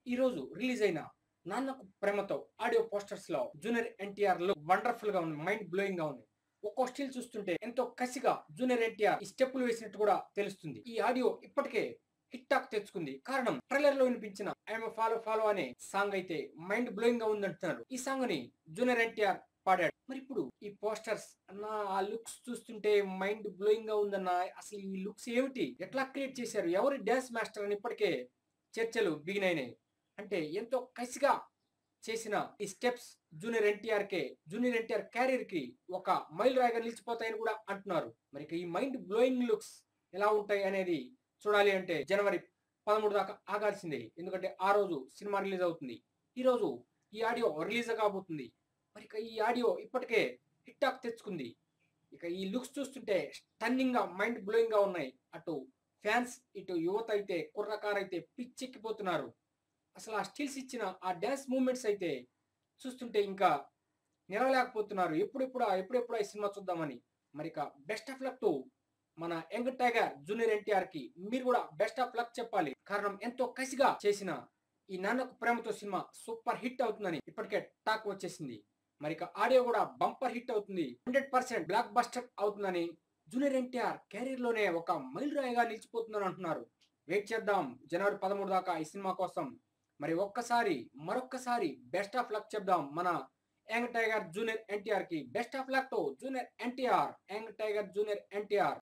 ఈ రోజు రిలీజ్ అయిన నాన్నకు ప్రేమతో ఆడియో పోస్టర్స్ లో జూనియర్ ఎన్టీఆర్ లుక్ వండర్ఫుల్ గా ఉంది, మైండ్ బ్లోయింగ్ గా ఉంది. ఒక్కో స్టిల్ చూస్తుంటే ఎంతో కసిగా జూనియర్ ఎన్టీఆర్ ఈ స్టెప్పులు వేసినట్టు కూడా తెలుస్తుంది. ఈ ఆడియో ఇప్పటికే హిట్ టాక్ తెచ్చుకుంది. కారణం ట్రైలర్ లో వినిపించిన ఐఎమ్ ఫాలో ఫాలో అనే సాంగ్ అయితే మైండ్ బ్లోయింగ్ గా ఉందంటున్నారు. ఈ సాంగ్ ని జూనియర్ ఎన్టీఆర్ పాడాడు. మరి ఇప్పుడు ఈ పోస్టర్స్ అన్న ఆ లుక్స్ చూస్తుంటే మైండ్ బ్లోయింగ్ గా ఉందన్న. అసలు ఈ లుక్స్ ఏమిటి, ఎట్లా క్రియేట్ చేశారు, ఎవరి డాన్స్ మాస్టర్ అని ఇప్పటికే చర్చలు బిగిన్ అయినాయి. అంటే ఎంతో కసిగా చేసిన ఈ స్టెప్స్ జూనియర్ ఎన్టీఆర్ క్యారియర్ కి ఒక మైల్ రాయిగా నిలిచిపోతాయని కూడా అంటున్నారు. మరి ఈ మైండ్ బ్లోయింగ్ లుక్స్ ఎలా ఉంటాయి అనేది చూడాలి అంటే జనవరి 13 దాకా ఆగాల్సిందే. ఎందుకంటే ఆ రోజు సినిమా రిలీజ్ అవుతుంది. ఈ రోజు ఈ ఆడియో రిలీజ్ కాబోతుంది. మరి ఈ ఆడియో ఇప్పటికే హిట్ టాక్ తెచ్చుకుంది. ఇక ఈ లుక్స్ చూస్తుంటే స్టన్నింగ్ గా మైండ్ బ్లోయింగ్ గా ఉన్నాయి. అటు ఫ్యాన్స్, ఇటు యువత అయితే కుర్రకారైతే పిచ్చెక్కిపోతున్నారు. అసలు ఆ స్టిల్స్ ఇచ్చిన ఆ డ్యాన్స్ మూవ్మెంట్స్ అయితే చూస్తుంటే ఇంకా నిలవలేకపోతున్నారు. ఎప్పుడెప్పుడు ఈ సినిమా చూద్దామని. మరి ఇక బెస్ట్ ఆఫ్ లక్ టు మన యంగ్ టైగర్ జూనియర్ ఎన్టీఆర్ కి మీరు కూడా బెస్ట్ ఆఫ్ లక్ చెప్పాలి. కారణం ఎంతో కసిగా చేసిన ఈ Nannaku Prematho cinema super hit అవుతుందని ఇప్పటికే టాక్ వచ్చేసింది. మరి ఇక ఆడియో కూడా బంపర్ హిట్ అవుతుంది, 100% బ్లాక్ బస్టర్ అవుతుందని జూనియర్ ఎన్టీఆర్ కెరీర్ లోనే ఒక మైల్ రాయిగా నిలిచిపోతుందని అంటున్నారు. వెయిట్ చేద్దాం జనవరి 13 దాకా ఈ సినిమా కోసం. మరి మరొక్కసారి బెస్ట్ ఆఫ్ లక్ చెప్దాం మన యంగ్ టైగర్ జూనియర్ ఎన్టీఆర్ కి. Best of luck to junior NTR, young tiger junior NTR.